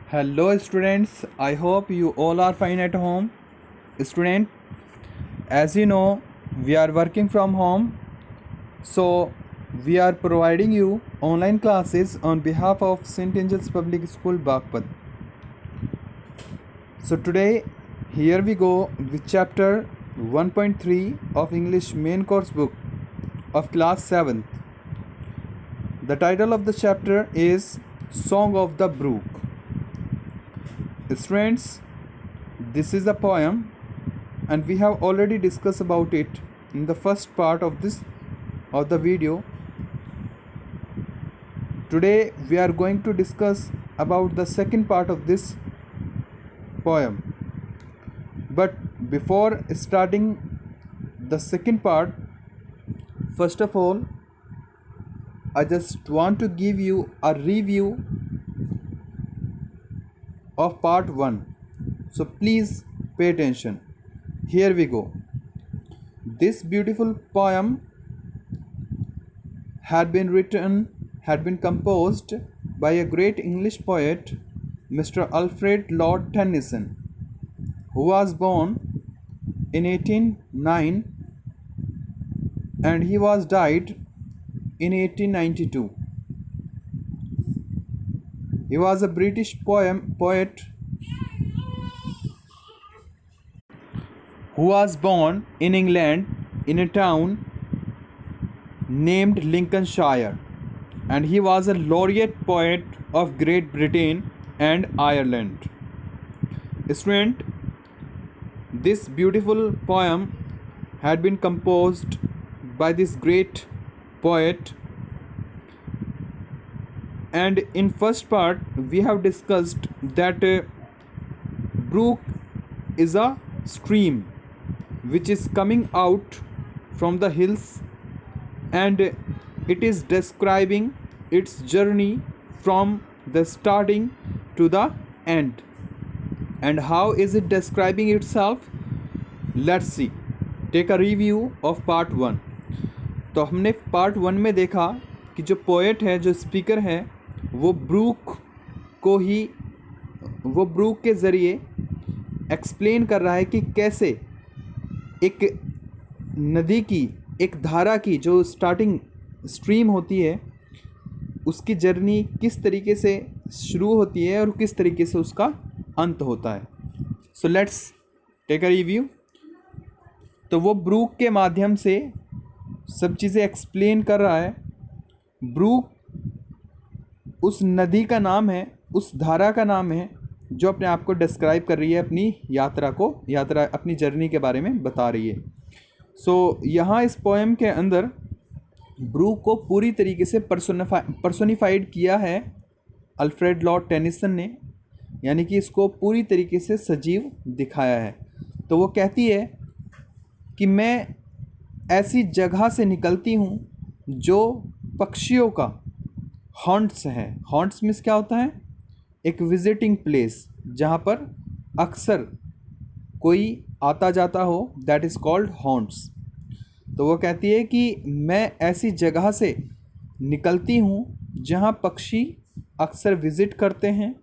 Hello students, I hope you all are fine at home. Student, as you know, we are working from home, so we are providing you online classes on behalf of St. Angel's Public School, Bagpat. So today, here we go with chapter 1.3 of English main course book of class 7th. The title of the chapter is Song of the Brook. Students, this is a poem and we have already discussed about it in the first part of the video. Today we are going to discuss about the second part of this poem. But before starting the second part, first of all, I just want to give you a review of part 1. So please pay attention. Here we go. This beautiful poem had been composed by a great English poet, Mr. Alfred Lord Tennyson, who was born in 1809 and he was died in 1892. He was a British poet who was born in England in a town named Lincolnshire, and he was a laureate poet of Great Britain and Ireland. Student, this beautiful poem had been composed by this great poet, and in first part we have discussed that brook is a stream which is coming out from the hills, and it is describing its journey from the starting to the end. And how is it describing itself? Let's see. Take a review of part 1. तो हमने part 1 में देखा कि जो poet है, जो speaker है, वो ब्रूक के ज़रिए एक्सप्लेन कर रहा है कि कैसे एक नदी की, एक धारा की जो स्टार्टिंग स्ट्रीम होती है, उसकी जर्नी किस तरीके से शुरू होती है और किस तरीके से उसका अंत होता है. So let's take a review. तो वो ब्रूक के माध्यम से सब चीज़ें एक्सप्लेन कर रहा है. ब्रूक उस नदी का नाम है, उस धारा का नाम है जो अपने आप को डिस्क्राइब कर रही है, अपनी अपनी जर्नी के बारे में बता रही है. सो यहाँ इस पोएम के अंदर ब्रूक को पूरी तरीके से पर्सोनिफाइड किया है अल्फ्रेड लॉर्ड टेनिसन ने, यानी कि इसको पूरी तरीके से सजीव दिखाया है. तो वो कहती है कि मैं ऐसी जगह से निकलती हूँ जो पक्षियों का हॉन्ट्स है. हॉन्ट्स मीन्स क्या होता है? एक विजिटिंग प्लेस जहाँ पर अक्सर कोई आता जाता हो, दैट इज़ कॉल्ड हॉन्ट्स. तो वो कहती है कि मैं ऐसी जगह से निकलती हूँ जहाँ पक्षी अक्सर विज़िट करते हैं,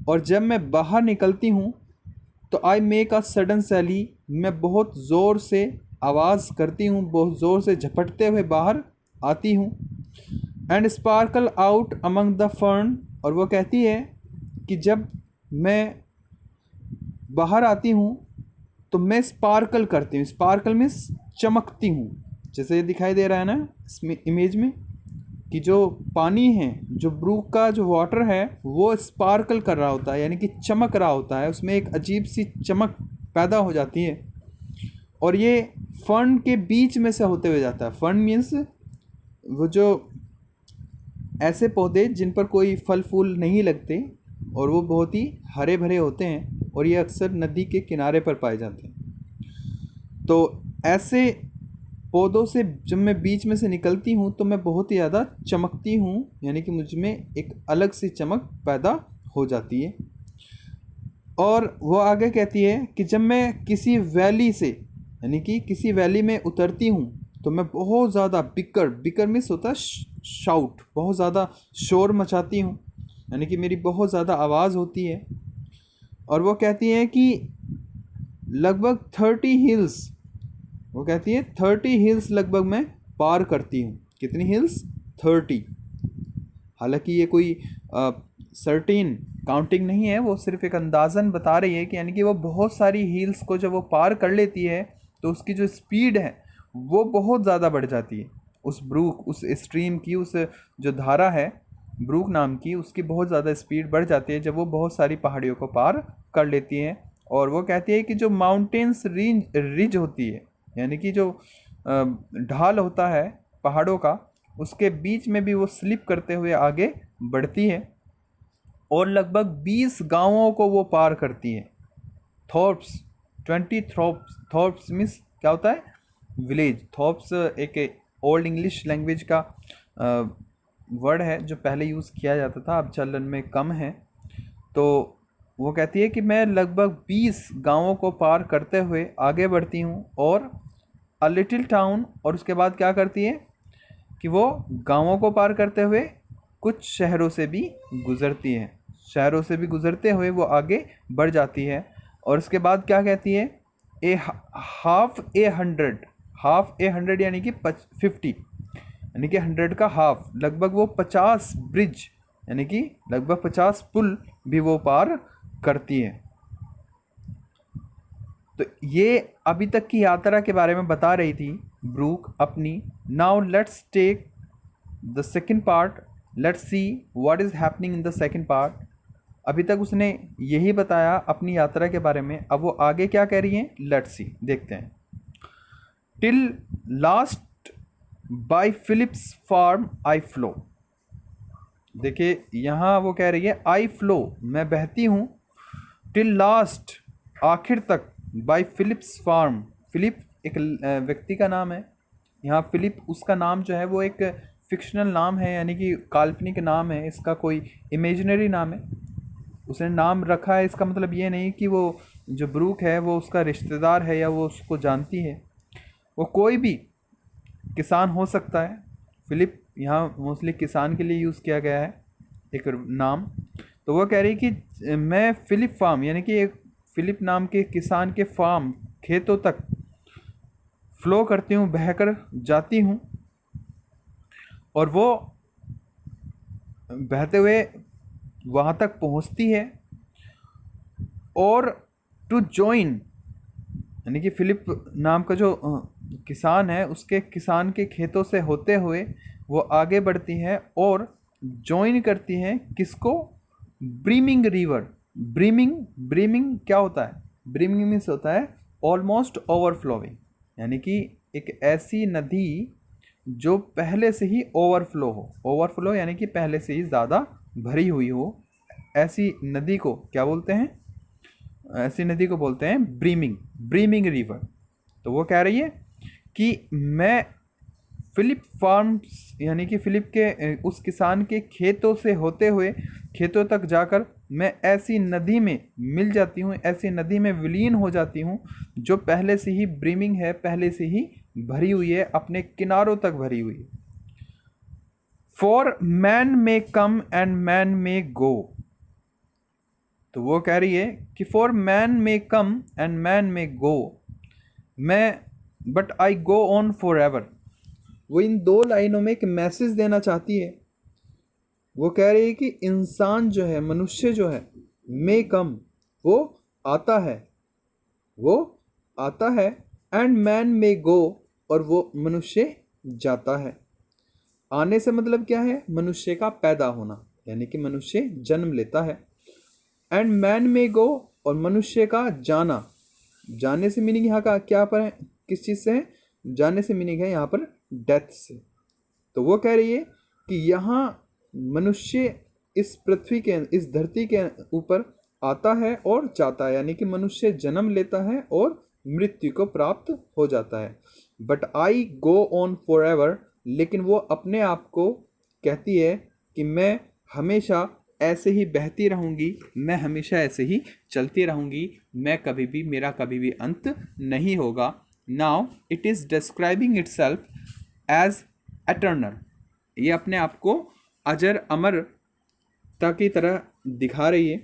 और जब मैं बाहर निकलती हूँ तो आई मेक अ सडन सैली, मैं बहुत ज़ोर से आवाज़ करती हूँ, बहुत ज़ोर से झपटते हुए बाहर आती हूँ. And sparkle out among the fern, और वो कहती है कि जब मैं बाहर आती हूँ तो मैं स्पार्कल करती हूँ. स्पार्कल मीन्स चमकती हूँ. जैसे ये दिखाई दे रहा है ना इसमें इमेज में कि जो पानी है, जो ब्रूक का जो वाटर है, वो स्पार्कल कर रहा होता है, यानी कि चमक रहा होता है, उसमें एक अजीब सी चमक पैदा हो जाती है. और ये फर्न के बीच में से होते हुए जाता है. फर्न मीन्स वो जो ऐसे पौधे जिन पर कोई फल फूल नहीं लगते और वो बहुत ही हरे भरे होते हैं, और ये अक्सर नदी के किनारे पर पाए जाते हैं. तो ऐसे पौधों से जब मैं बीच में से निकलती हूँ तो मैं बहुत ही ज़्यादा चमकती हूँ, यानी कि मुझ में एक अलग सी चमक पैदा हो जाती है. और वो आगे कहती है कि जब मैं किसी वैली से, यानी कि किसी वैली में उतरती हूँ तो मैं बहुत ज़्यादा बिकर मीन्स होता है शाउट, बहुत ज़्यादा शोर मचाती हूँ. यानी कि मेरी बहुत ज़्यादा आवाज़ होती है। और वो कहती हैं कि लगभग 30 हिल्स, वो कहती है 30 हिल्स लगभग मैं पार करती हूँ। कितनी हिल्स? 30। हालांकि ये कोई सर्टेन काउंटिंग नहीं है, वो सिर्फ एक अंदाज़न बता रही है कि यानी कि वो बहुत सारी हिल्स को जब वो पार कर लेती है तो उसकी जो स्पीड है वो बहुत ज़्यादा बढ़ जाती है। उस ब्रूक, उस स्ट्रीम की, उस जो धारा है ब्रूक नाम की, उसकी बहुत ज़्यादा स्पीड बढ़ जाती है जब वो बहुत सारी पहाड़ियों को पार कर लेती है। और वो कहती है कि जो माउंटेन्स रिज होती है, यानी कि जो ढाल होता है पहाड़ों का, उसके बीच में भी वो स्लिप करते हुए आगे बढ़ती है और लगभग 20 गांवों को वो पार करती है। थॉप्स, 20 थॉप्स, थॉप्स मीन्स क्या होता है? विलेज। थॉप्स एक ओल्ड इंग्लिश लैंग्वेज का वर्ड है जो पहले यूज़ किया जाता था, अब चलन में कम है। तो वो कहती है कि मैं लगभग 20 गांवों को पार करते हुए आगे बढ़ती हूँ और अ लिटिल टाउन, और उसके बाद क्या करती है कि वो गांवों को पार करते हुए कुछ शहरों से भी गुज़रती है। शहरों से भी गुज़रते हुए वो आगे बढ़ जाती है। और उसके बाद क्या कहती है? हाफ ए हंड्रेड यानी कि 50, यानी कि 100 का हाफ, लगभग वो 50 ब्रिज यानी कि लगभग 50 पुल भी वो पार करती है। तो ये अभी तक की यात्रा के बारे में बता रही थी ब्रूक अपनी। Now let's take the second part, let's see what is happening in the second part. अभी तक उसने यही बताया अपनी यात्रा के बारे में, अब वो आगे क्या कह रही हैं लेट्स सी, देखते हैं। Till last by Philip's farm I flow. देखिए यहाँ वो कह रही है आई फ्लो, मैं बहती हूँ, टिल लास्ट आखिर तक, बाय फिलिप्स फार्म, फिलिप एक व्यक्ति का नाम है। यहाँ फिलिप उसका नाम जो है वो एक फिक्शनल नाम है, यानी कि काल्पनिक नाम है, इसका कोई इमेजिनरी नाम है, उसने नाम रखा है। इसका मतलब ये नहीं कि वो जो ब्रूक है वो उसका रिश्तेदार है या वो उसको जानती है, वो कोई भी किसान हो सकता है। फिलिप यहाँ मोस्टली किसान के लिए यूज़ किया गया है एक नाम। तो वो कह रही कि मैं फिलिप फार्म, यानी कि एक फिलिप नाम के किसान के फार्म, खेतों तक फ्लो करती हूँ, बहकर जाती हूँ, और वो बहते हुए वहाँ तक पहुँचती है। और टू जॉइन, यानी कि फिलिप नाम का जो किसान है उसके किसान के खेतों से होते हुए वो आगे बढ़ती है और जॉइन करती हैं किसको? ब्रीमिंग रिवर। ब्रीमिंग, ब्रीमिंग क्या होता है? ब्रीमिंग मीन्स होता है ऑलमोस्ट ओवरफ्लोइंग, यानी कि एक ऐसी नदी जो पहले से ही ओवरफ्लो हो। ओवरफ्लो यानी कि पहले से ही ज़्यादा भरी हुई हो, ऐसी नदी को क्या बोलते हैं? ऐसी नदी को बोलते हैं ब्रीमिंग, ब्रीमिंग रिवर। तो वो कह रही है कि मैं फिलिप फार्म्स, यानी कि फिलिप के उस किसान के खेतों से होते हुए खेतों तक जाकर मैं ऐसी नदी में मिल जाती हूँ, ऐसी नदी में विलीन हो जाती हूँ जो पहले से ही ब्रीमिंग है, पहले से ही भरी हुई है, अपने किनारों तक भरी हुई है। For men may come and men may go. तो वो कह रही है कि for men may come and men may go, मैं but I go on for ever. वो इन दो लाइनों में एक मैसेज देना चाहती है। वो कह रही है कि इंसान जो है, मनुष्य जो है, मे कम, वो आता है, वो आता है, एंड मैन मे गो, और वो मनुष्य जाता है। आने से मतलब क्या है? मनुष्य का पैदा होना, यानी कि मनुष्य जन्म लेता है। एंड मैन मे गो, और मनुष्य का जाना। जाने से मीनिंग यहाँ का क्या पर है? किस चीज़ से है? जाने से मीनिंग है यहाँ पर डेथ से। तो वो कह रही है कि यहाँ मनुष्य इस पृथ्वी के, इस धरती के ऊपर आता है और जाता है, यानी कि मनुष्य जन्म लेता है और मृत्यु को प्राप्त हो जाता है। But I go on for ever, लेकिन वो अपने आप को कहती है कि मैं हमेशा ऐसे ही बहती रहूँगी, मैं हमेशा ऐसे ही चलती रहूँगी, मैं कभी भी, मेरा कभी भी अंत नहीं होगा। Now it is describing itself as eternal. ये अपने आप को अजर अमर पिता की तरह दिखा रही है।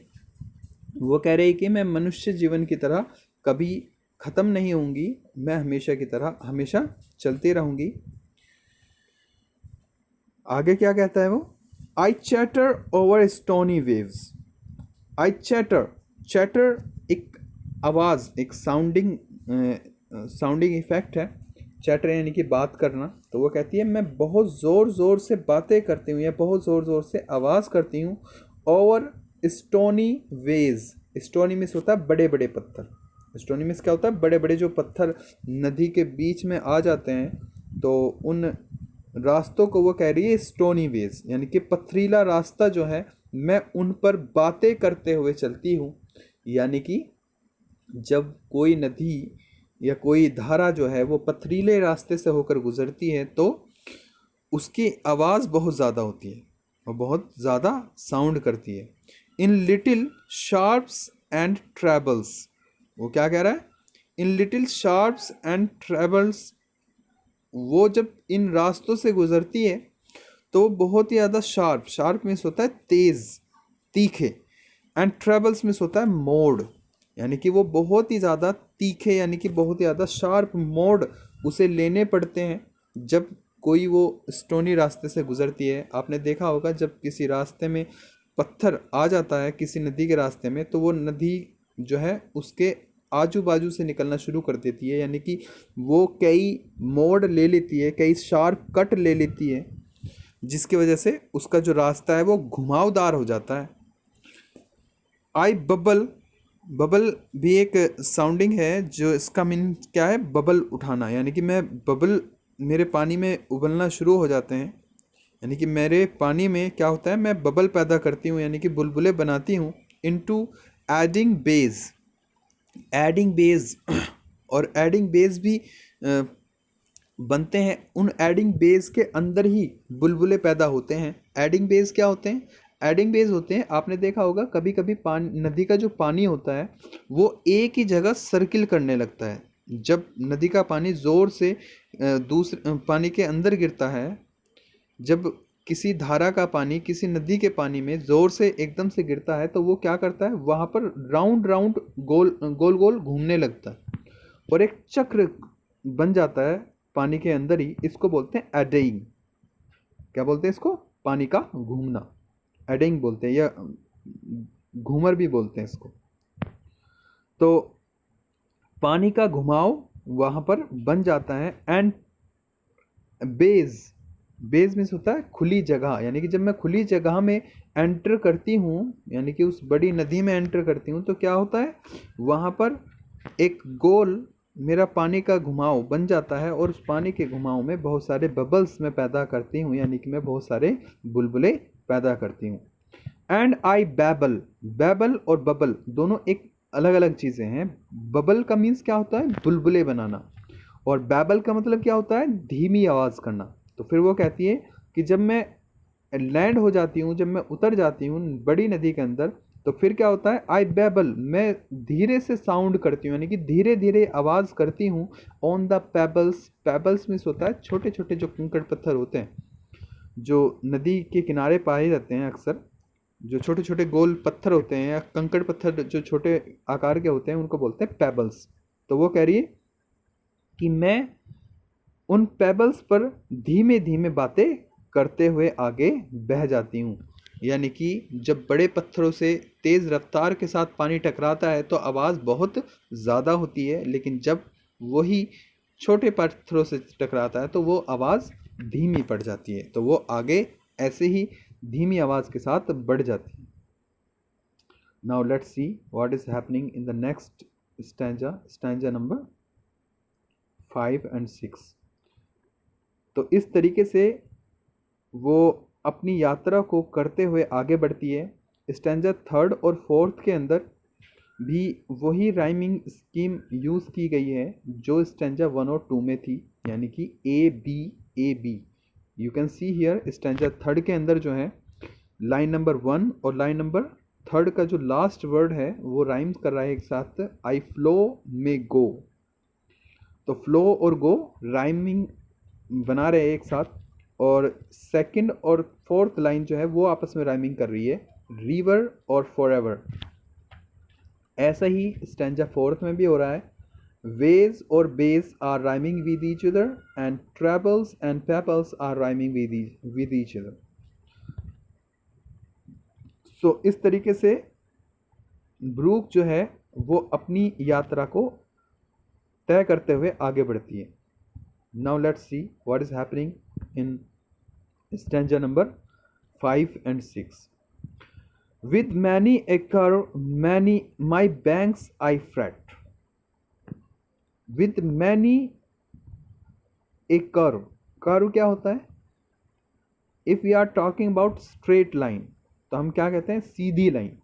वो कह रही है कि मैं मनुष्य जीवन की तरह कभी ख़त्म नहीं होंगी, मैं हमेशा की तरह हमेशा चलती रहूँगी। आगे क्या कहता है वो? आई चैटर ओवर स्टोनी वेव्स। आई चैटर, चैटर एक आवाज़, एक साउंडिंग इफेक्ट है। चैटर यानी कि बात करना। तो वो कहती है मैं बहुत ज़ोर ज़ोर से बातें करती हूँ या बहुत ज़ोर ज़ोर से आवाज़ करती हूँ over stony ways. Stony means होता है बड़े बड़े पत्थर। स्टोनी मीन्स क्या होता है? बड़े बड़े जो पत्थर नदी के बीच में आ जाते हैं, तो उन रास्तों को वो कह रही है स्टोनी वेज, यानी कि पथरीला रास्ता जो है मैं उन पर बातें करते हुए चलती हूँ। यानी कि जब कोई नदी या कोई धारा जो है वो पथरीले रास्ते से होकर गुजरती है तो उसकी आवाज़ बहुत ज़्यादा होती है और बहुत ज़्यादा साउंड करती है। इन लिटिल शार्प्स एंड ट्रैबल्स, वो क्या कह रहा है? इन लिटिल शार्प्स एंड ट्रैबल्स, वो जब इन रास्तों से गुजरती है तो बहुत ही ज़्यादा शार्प, शार्प मीन्स होता है तेज़, तीखे, एंड ट्रैबल्स मीन्स होता है मोड़, यानी कि वो बहुत ही ज़्यादा तीखे यानी कि बहुत ही ज़्यादा शार्प मोड़ उसे लेने पड़ते हैं जब कोई वो स्टोनी रास्ते से गुजरती है। आपने देखा होगा जब किसी रास्ते में पत्थर आ जाता है किसी नदी के रास्ते में, तो वो नदी जो है उसके आजू बाजू से निकलना शुरू कर देती है, यानी कि वो कई मोड़ ले लेती है, कई शार्प कट ले लेती है, जिसकी वजह से उसका जो रास्ता है वो घुमावदार हो जाता है। आई बबल, बबल भी एक साउंडिंग है जो इसका मीन क्या है? बबल उठाना, यानी कि मैं बबल, मेरे पानी में उबलना शुरू हो जाते हैं, यानी कि मेरे पानी में क्या होता है? मैं बबल पैदा करती हूँ यानी कि बुलबुले बनाती हूँ। Into eddying bays, eddying bays और एडिंग बेज भी बनते हैं। उन एडिंग बेज के अंदर ही बुलबुले पैदा होते हैं। एडिंग बेज क्या होते हैं? एडिंग बेज होते हैं, आपने देखा होगा कभी कभी पानी, नदी का जो पानी होता है वो एक ही जगह सर्किल करने लगता है। जब नदी का पानी ज़ोर से दूसरे पानी के अंदर गिरता है, जब किसी धारा का पानी किसी नदी के पानी में ज़ोर से एकदम से गिरता है तो वो क्या करता है? वहाँ पर राउंड राउंड गोल गोल गोल घूमने लगता है और एक चक्र बन जाता है पानी के अंदर ही। इसको बोलते हैं एडेइंग। क्या बोलते हैं इसको? पानी का घूमना, एडेइंग बोलते हैं, या घूमर भी बोलते हैं इसको। तो पानी का घुमाव वहाँ पर बन जाता है। एंड बेज, बेज मीन्स होता है खुली जगह, यानी कि जब मैं खुली जगह में एंटर करती हूँ, यानी कि उस बड़ी नदी में एंटर करती हूँ, तो क्या होता है? वहाँ पर एक गोल मेरा पानी का घुमाव बन जाता है और उस पानी के घुमाव में बहुत सारे बबल्स मैं पैदा करती हूँ, यानी कि मैं बहुत सारे बुलबुले पैदा करती हूँ। एंड आई बैबल, बैबल और बबल दोनों एक अलग अलग चीज़ें हैं। बबल का मीन्स क्या होता है? बुलबुले बनाना, और बैबल का मतलब क्या होता है? धीमी आवाज़ करना। तो फिर वो कहती है कि जब मैं लैंड हो जाती हूँ, जब मैं उतर जाती हूँ बड़ी नदी के अंदर, तो फिर क्या होता है? आई बैबल, मैं धीरे से साउंड करती हूँ, यानी कि धीरे धीरे आवाज़ करती हूँ on the pebbles. Pebbles means होता है छोटे छोटे जो कंकड़ पत्थर होते हैं जो नदी के किनारे पाए जाते हैं अक्सर, जो छोटे छोटे गोल पत्थर होते हैं या कंकड़ पत्थर जो छोटे आकार के होते हैं उनको बोलते हैं पेबल्स। तो वो कह रही है कि मैं उन पेबल्स पर धीमे धीमे बातें करते हुए आगे बह जाती हूँ, यानी कि जब बड़े पत्थरों से तेज़ रफ्तार के साथ पानी टकराता है तो आवाज़ बहुत ज़्यादा होती है, लेकिन जब वही छोटे पत्थरों से टकराता है तो वो आवाज़ धीमी पड़ जाती है, तो वो आगे ऐसे ही धीमी आवाज़ के साथ बढ़ जाती है। Now let's see what is happening in the next stanza, stanza number 5 and 6। तो इस तरीके से वो अपनी यात्रा को करते हुए आगे बढ़ती है। स्टैंजा 3rd और 4th के अंदर भी वही राइमिंग स्कीम यूज़ की गई है जो स्टैंजा 1 और 2 में थी, यानी कि a b a b. You can see here stanza 3rd के अंदर जो है लाइन नंबर 1 और लाइन नंबर 3rd का जो लास्ट वर्ड है वो राइम कर रहा है एक साथ, आई फ्लो में गो। तो फ्लो और गो राइमिंग बना रहे हैं एक साथ, और 2nd और 4th लाइन जो है वो आपस में राइमिंग कर रही है। रिवर और फॉरएवर। ऐसा ही स्टैंजा फोर्थ में भी हो रहा है, वेज और bays are rhyming with each other and trebles and pebbles are rhyming with each other. So इस तरीके से ब्रूक जो है वो अपनी यात्रा को तय करते हुए आगे बढ़ती है। Now let's see what is happening in stanza number 5 and 6. With many a curve, many my banks I fret. With many a curve. Curve क्या होता है? If we are talking about straight line, तो हम क्या कहते हैं? सीधी line.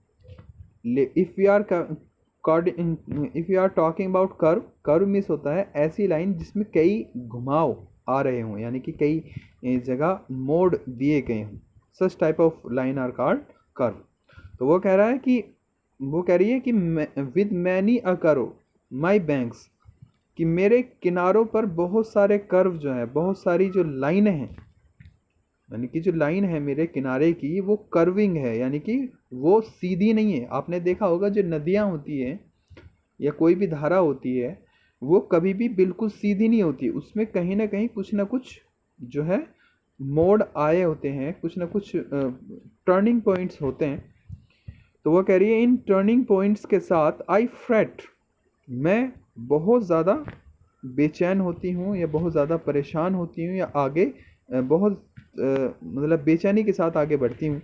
If we are talking about curve, curve means होता है ऐसी लाइन जिसमें कई घुमाव आ रहे हों, यानी कि कई जगह मोड़ दिए गए हों। Such type of line are called curve. तो वो कह रहा है कि वो कह रही है कि with many a curve my banks, कि मेरे किनारों पर बहुत सारे कर्व जो है, बहुत सारी जो लाइनें हैं, यानी कि जो लाइन है मेरे किनारे की वो कर्विंग है, यानी कि वो सीधी नहीं है। आपने देखा होगा जो नदियाँ होती है या कोई भी धारा होती है वो कभी भी बिल्कुल सीधी नहीं होती, उसमें कहीं ना कहीं कुछ ना कुछ जो है मोड़ आए होते हैं, कुछ ना कुछ टर्निंग पॉइंट्स होते हैं। तो वो कह रही है इन टर्निंग पॉइंट्स के साथ आई फ्रेट, मैं बहुत ज़्यादा बेचैन होती हूँ या बहुत ज़्यादा परेशान होती हूँ या आगे बहुत मतलब बेचैनी के साथ आगे बढ़ती हूँ।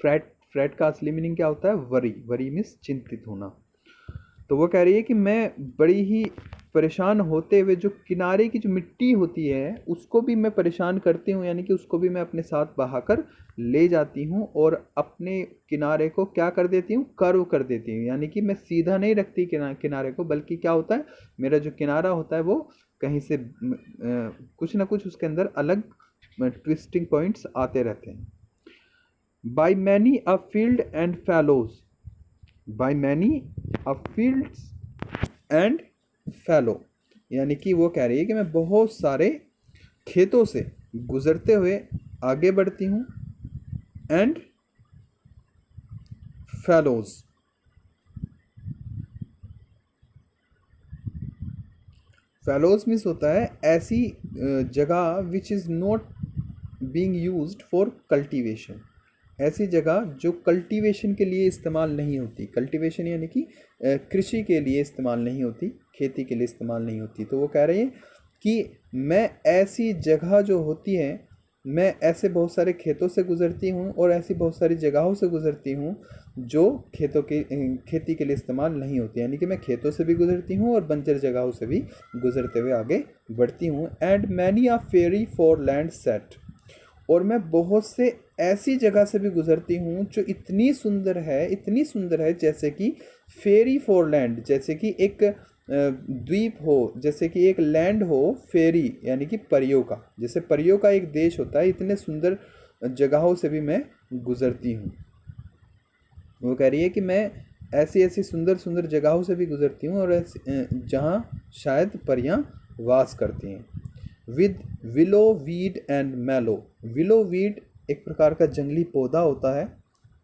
फ्रेट का असली मीनिंग क्या होता है? वरी मीन्स चिंतित होना। तो वो कह रही है कि मैं बड़ी ही परेशान होते हुए जो किनारे की जो मिट्टी होती है उसको भी मैं परेशान करती हूँ, यानी कि उसको भी मैं अपने साथ बहाकर ले जाती हूँ और अपने किनारे को क्या कर देती हूँ? कर्व कर देती हूँ, यानी कि मैं सीधा नहीं रखती किनारे को, बल्कि क्या होता है मेरा जो किनारा होता है वो कहीं से कुछ ना कुछ उसके अंदर अलग ट्विस्टिंग पॉइंट्स आते रहते हैं। By many a field and fallows, by many a fields and fallow, यानी कि वो कह रही है कि मैं बहुत सारे खेतों से गुजरते हुए आगे बढ़ती हूँ। एंड फैलोज, फैलोज मीन्स होता है ऐसी जगह which is not being used for cultivation, ऐसी जगह जो कल्टीवेशन के लिए इस्तेमाल नहीं होती। कल्टीवेशन यानी कि कृषि के लिए इस्तेमाल नहीं होती, खेती के लिए इस्तेमाल नहीं होती। तो वो कह रही है कि मैं ऐसी जगह जो होती है, मैं ऐसे बहुत सारे खेतों से गुज़रती हूँ और ऐसी बहुत सारी जगहों से गुज़रती हूँ जो खेती के लिए इस्तेमाल नहीं होती, यानी कि मैं खेतों से भी गुज़रती हूँ और बंजर जगहों से भी गुज़रते हुए आगे बढ़ती हूँ। And many a fairy foreland set, और मैं बहुत से ऐसी जगह से भी गुज़रती हूँ जो इतनी सुंदर है, इतनी सुंदर है, जैसे कि फेरी फॉर लैंड, जैसे कि एक द्वीप हो, जैसे कि एक लैंड हो, फेरी यानी कि परियों का, जैसे परियों का एक देश होता है, इतने सुंदर जगहों से भी मैं गुज़रती हूँ। वो कह रही है कि मैं ऐसी ऐसी सुंदर सुंदर जगहों से भी गुज़रती हूँ और जहाँ शायद परियां वास करती हैं। With willow weed and mallow, willow weed एक प्रकार का जंगली पौधा होता है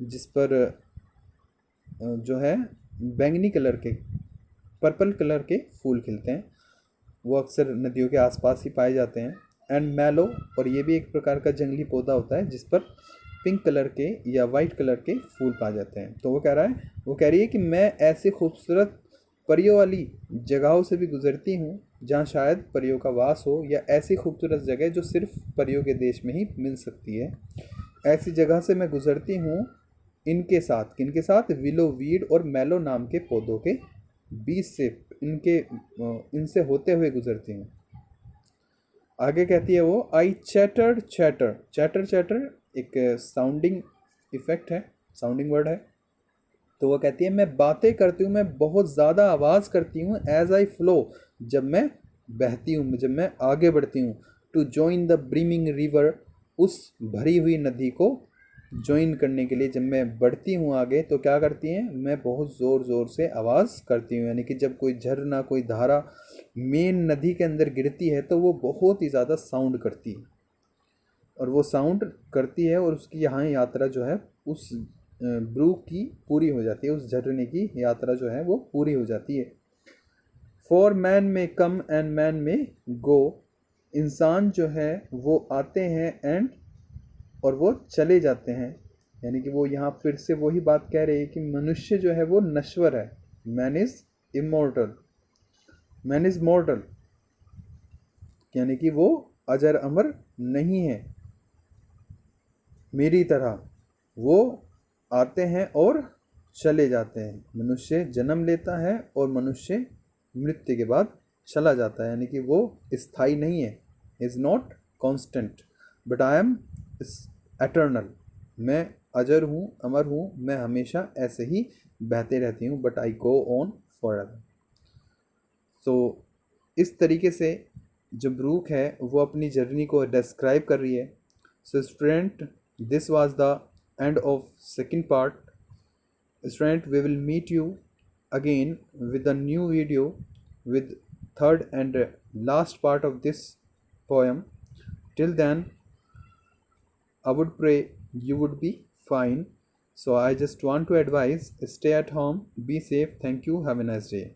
जिस पर जो है बैंगनी कलर के, पर्पल कलर के फूल खिलते हैं, वो अक्सर नदियों के आसपास ही पाए जाते हैं। एंड मैलो, और ये भी एक प्रकार का जंगली पौधा होता है जिस पर पिंक कलर के या वाइट कलर के फूल पाए जाते हैं। तो वो कह रहा है, वो कह रही है कि मैं ऐसी खूबसूरत परियों वाली जगहों से भी गुजरती हूँ जहाँ शायद परियों का वास हो, या ऐसी खूबसूरत जगह जो सिर्फ परियों के देश में ही मिल सकती है। ऐसी जगह से मैं गुजरती हूँ इनके साथ, किनके साथ? विलो वीड और मैलो नाम के पौधों के बीच से, इनसे होते हुए गुजरती हूँ। आगे कहती है वो, आई चैटर चैटर, चैटर चैटर एक साउंडिंग इफेक्ट है, साउंडिंग वर्ड है। तो वो कहती है मैं बातें करती हूँ, मैं बहुत ज़्यादा आवाज़ करती हूँ, एज आई फ्लो, जब मैं बहती हूँ, जब मैं आगे बढ़ती हूँ। टू जॉइन द ब्रीमिंग रिवर, उस भरी हुई नदी को ज्वाइन करने के लिए जब मैं बढ़ती हूँ आगे, तो क्या करती हैं? मैं बहुत ज़ोर ज़ोर से आवाज़ करती हूँ, यानी कि जब कोई झरना, कोई धारा मेन नदी के अंदर गिरती है तो वो बहुत ही ज़्यादा साउंड करती है, और वो साउंड करती है और उसकी यहाँ यात्रा जो है उस ब्रूक की पूरी हो जाती है, उस झरने की यात्रा जो है वो पूरी हो जाती है। फॉर मैन में कम एंड मैन में गो, इंसान जो है वो आते हैं एंड और वो चले जाते हैं, यानी कि वो यहाँ फिर से वही बात कह रही है कि मनुष्य जो है वो नश्वर है। Man is immortal, man is मॉर्टल, यानी कि वो अजर अमर नहीं है मेरी तरह, वो आते हैं और चले जाते हैं। मनुष्य जन्म लेता है और मनुष्य मृत्यु के बाद चला जाता है, यानी कि वो स्थायी नहीं है, is not constant, but I am eternal, मैं अजर हूँ, अमर हूँ, मैं हमेशा ऐसे ही बहते रहती हूँ, but I go on for ever. So इस तरीके से जो ब्रूक है वो अपनी जर्नी को डिस्क्राइब कर रही है। So student, this was the end of second part. Student, we will meet you again with a new video with third and last part of this poem. Till then, I would pray you would be fine. So I just want to advise, stay at home, be safe. Thank you, have a nice day.